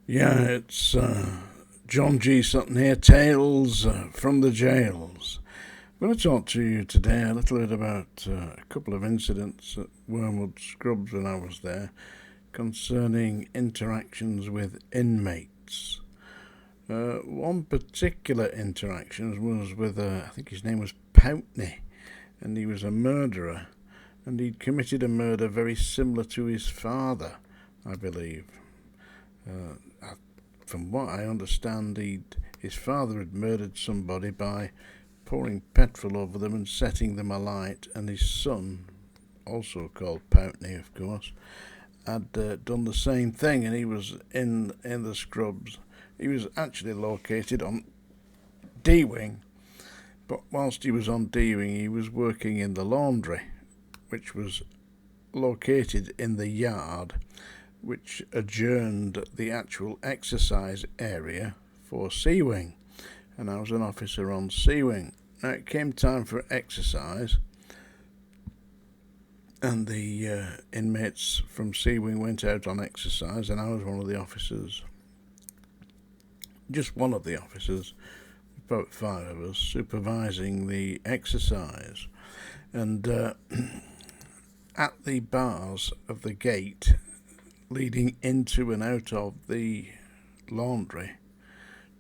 Yeah, it's John G. Sutton here, Tales from the Jails. I'm going to talk to you today a little bit about a couple of incidents at Wormwood Scrubs when I was there concerning interactions with inmates. One particular interaction was with, I think his name was Pountney, and he was a murderer, and he'd committed a murder very similar to his father, I believe. From what I understand, his father had murdered somebody by pouring petrol over them and setting them alight, and his son, also called Pountney, of course, had done the same thing, and he was in the scrubs. He was actually located on D Wing, but whilst he was on D Wing, he was working in the laundry, which was located in the yard, which adjourned the actual exercise area for C Wing, and I was an officer on C Wing. Now it came time for exercise, and the inmates from C Wing went out on exercise, and I was one of the officers, just one of the officers, about 5 of us, supervising the exercise. And at the bars of the gate leading into and out of the laundry,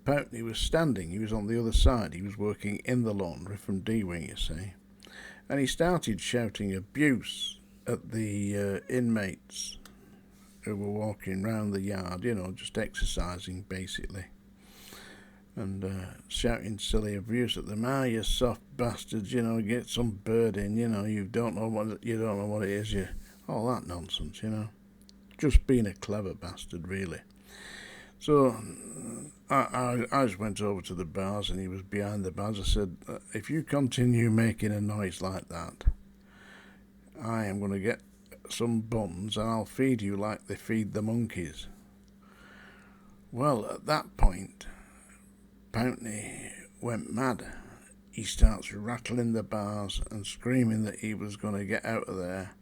Pountney was standing. He was on the other side. He was working in the laundry from D-Wing, you see. And he started shouting abuse at the inmates who were walking round the yard, just exercising, basically. And shouting silly abuse at them. Ah, you soft bastards, get some bird in, you don't know what it is, all that nonsense, Just being a clever bastard, really. So I just went over to the bars, and he was behind the bars. I said, if you continue making a noise like that, I am going to get some buns and I'll feed you like they feed the monkeys. Well, at that point, Pountney went mad. He starts rattling the bars and screaming that he was going to get out of there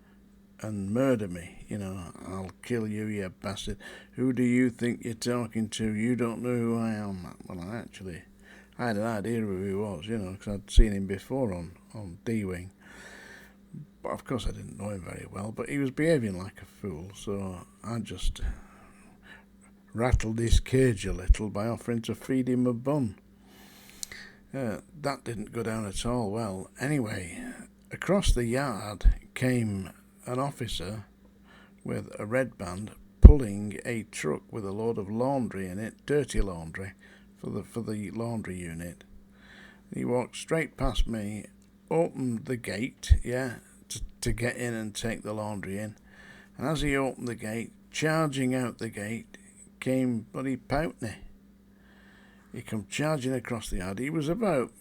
and murder me. I'll kill you, you bastard. Who do you think you're talking to? You don't know who I am. Well, I had an idea who he was, because I'd seen him before on D-Wing. But of course I didn't know him very well, but he was behaving like a fool, so I just rattled his cage a little by offering to feed him a bun. That didn't go down at all well. Anyway, across the yard came an officer with a red band pulling a truck with a load of laundry in it, dirty laundry, for the laundry unit. He walked straight past me, opened the gate, to get in and take the laundry in. And as he opened the gate, charging out the gate, came bloody Pountney. He come charging across the yard. He was about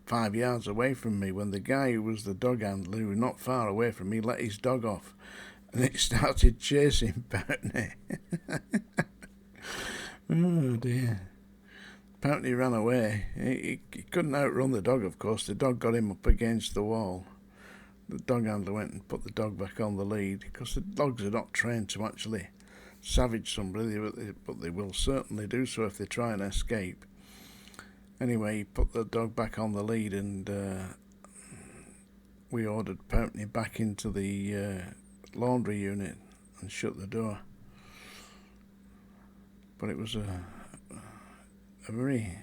5 yards away from me when the guy who was the dog handler, who was not far away from me, let his dog off, and it started chasing Pountney. Oh dear. Pountney ran away. He couldn't outrun the dog, of course. The dog got him up against the wall. The dog handler went and put the dog back on the lead, because the dogs are not trained to actually savage somebody, but they will certainly do so if they try and escape. Anyway, he put the dog back on the lead, and we ordered Pountney back into the laundry unit and shut the door. But it was a very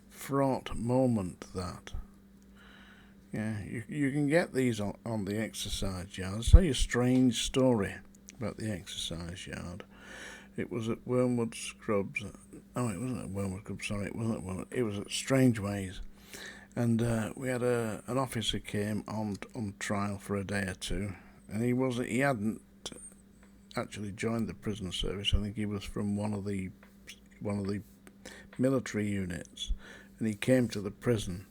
fraught moment, that. Yeah, you can get these on the exercise yard. I'll tell you a strange story about the exercise yard. It was at Wormwood Scrubs. Oh, it wasn't at Wormwood Scrubs, sorry, it wasn't at Wormwood. It was at Strangeways. And we had an officer came on trial for a day or two, and he hadn't actually joined the prison service. I think he was from one of the military units, and he came to the prison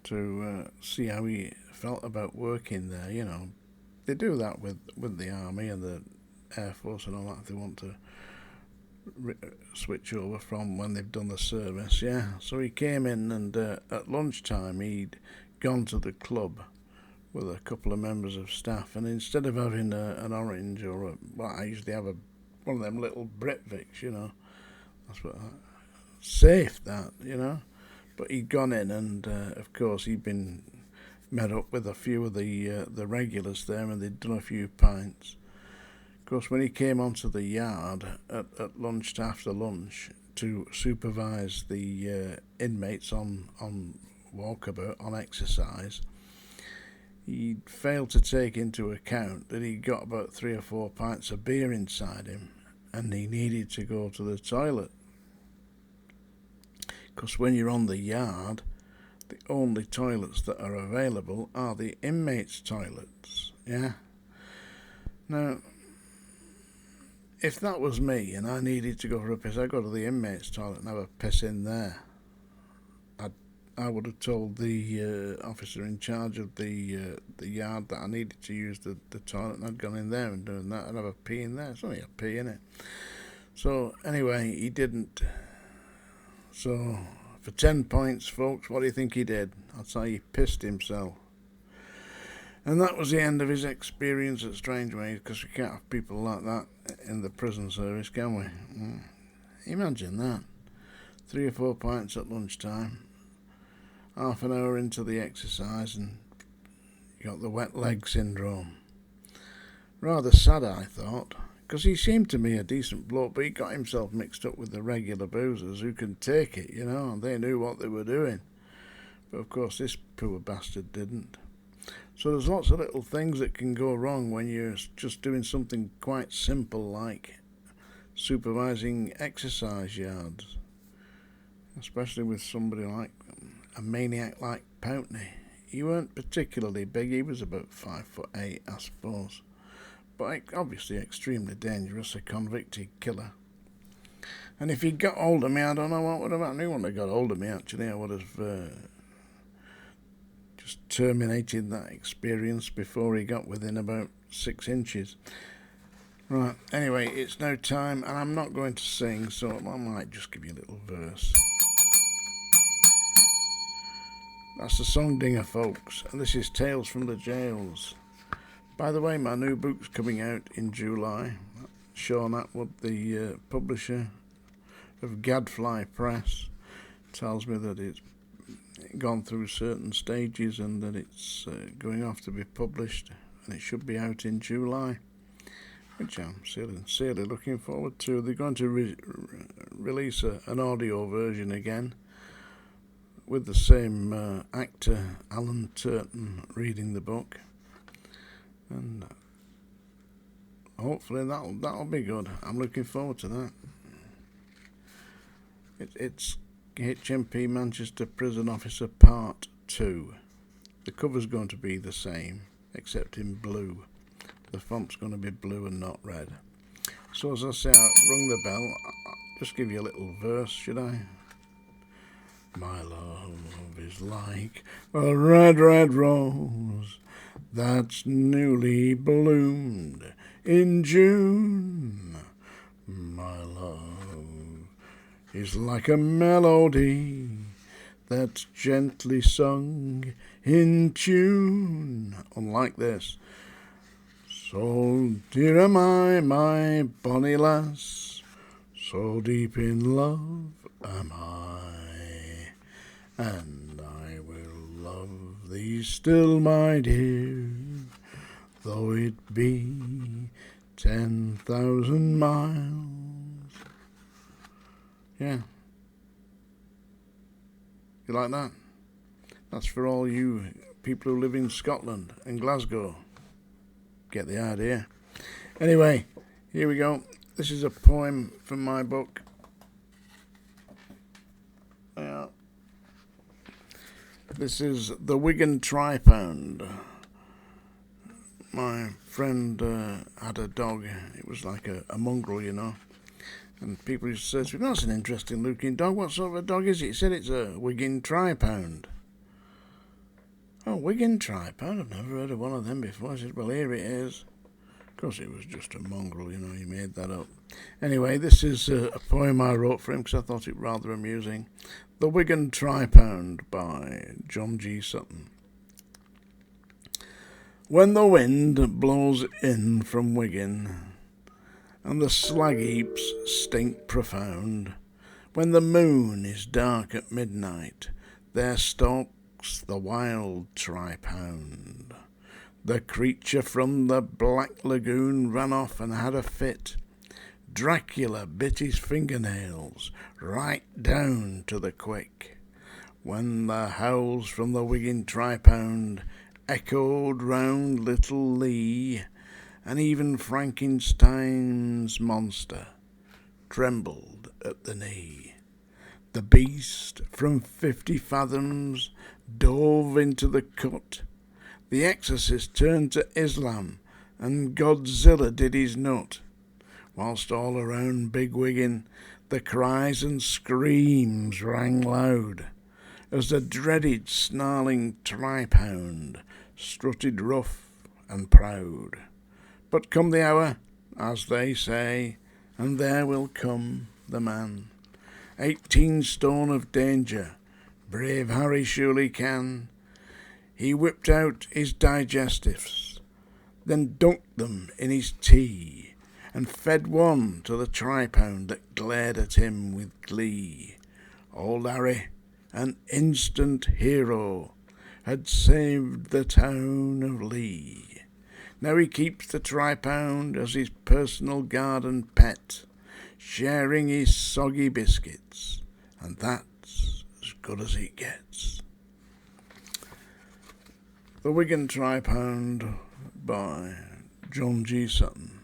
to see how he felt about working there. They do that with the army and the Air Force and all that if they want to switch over from when they've done the service. So he came in, and at lunchtime he'd gone to the club with a couple of members of staff, and instead of having an orange or I usually have one of them little Britvicks, That's what safe, that, you know. But he'd gone in, and of course he'd been met up with a few of the regulars there, and they'd done a few pints. Of course, when he came onto the yard at lunch, after lunch, to supervise the inmates on walkabout, on exercise, he failed to take into account that he got about 3 or 4 pints of beer inside him, and he needed to go to the toilet. Because when you're on the yard, the only toilets that are available are the inmates' toilets. Yeah. Now, if that was me and I needed to go for a piss, I'd go to the inmates' toilet and have a piss in there. I would have told the officer in charge of the yard that I needed to use the toilet, and I'd gone in there and done that. I'd have a pee in there. It's only a pee, innit? So anyway, he didn't. So for 10 points, folks, what do you think he did? I'd say he pissed himself. And that was the end of his experience at Strangeways, because we can't have people like that in the prison service, can we? Imagine that. 3 or 4 pints at lunchtime, half an hour into the exercise, and you got the wet leg syndrome. Rather sad, I thought, because he seemed to me a decent bloke, but he got himself mixed up with the regular boozers who can take it, you know, and they knew what they were doing. But of course this poor bastard didn't. So there's lots of little things that can go wrong when you're just doing something quite simple like supervising exercise yards, especially with somebody like a maniac like Pountney. He weren't particularly big, he was about 5'8", I suppose, but obviously extremely dangerous, a convicted killer. And if he'd got hold of me, I don't know what would have happened. He wouldn't have got hold of me, actually. I would have just terminated that experience before he got within about 6 inches. Right, anyway, it's now time, and I'm not going to sing, so I might just give you a little verse. That's the Song Dinger, folks, and this is Tales from the Jails. By the way, my new book's coming out in July. Sean Atwood, the publisher of Gadfly Press, tells me that it's gone through certain stages and that it's going off to be published, and it should be out in July, which I'm sincerely looking forward to. They're going to release an audio version again, with the same actor, Alan Turton, reading the book, and hopefully that'll be good. I'm looking forward to that. It's HMP Manchester Prison Officer Part 2. The cover's going to be the same, except in blue. The font's going to be blue and not red. So as I say, I rung the bell. I'll just give you a little verse, should I? My love is like a red, red rose that's newly bloomed in June. My love is like a melody that's gently sung in tune. Unlike this. So dear am I, my bonny lass, so deep in love am I, and I will love thee still, my dear, though it be 10,000 miles. Yeah. You like that? That's for all you people who live in Scotland and Glasgow. Get the idea. Anyway, here we go. This is a poem from my book. This is The Wigan Tripound. My friend had a dog. It was like a mongrel, you know. And people used to say to me, that's an interesting looking dog. What sort of a dog is it? He said it's a Wigan Tripound. Oh, Wigan Tripound? I've never heard of one of them before. I said, well, here it is. Of course, it was just a mongrel, you know, he made that up. Anyway, this is a poem I wrote for him because I thought it rather amusing. The Wigan Tripound by John G. Sutton. When the wind blows in from Wigan and the slag heaps stink profound, When the moon is dark at midnight, there stalks the wild tripound. The creature from the Black Lagoon ran off and had a fit. Dracula bit his fingernails right down to the quick. When the howls from the Wiggin tripound echoed round Little Lee, and even Frankenstein's monster trembled at the knee. The beast from 50 fathoms dove into the cut. The exorcist turned to Islam, and Godzilla did his nut. Whilst all around Big Wiggin the cries and screams rang loud, as the dreaded snarling tripound strutted rough and proud. But come the hour, as they say, and there will come the man. 18 stone of danger, brave Harry surely can. He whipped out his digestives, then dunked them in his tea, and fed one to the tripound that glared at him with glee. Old Harry, an instant hero, had saved the town of Lee. Now he keeps the tripound as his personal garden pet, sharing his soggy biscuits, and that's as good as it gets. The Wiggin Tripound by John G. Sutton.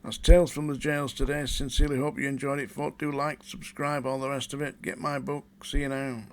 That's Tales from the Jails today. Sincerely hope you enjoyed it, folk. Do like, subscribe, all the rest of it. Get my book. See you now.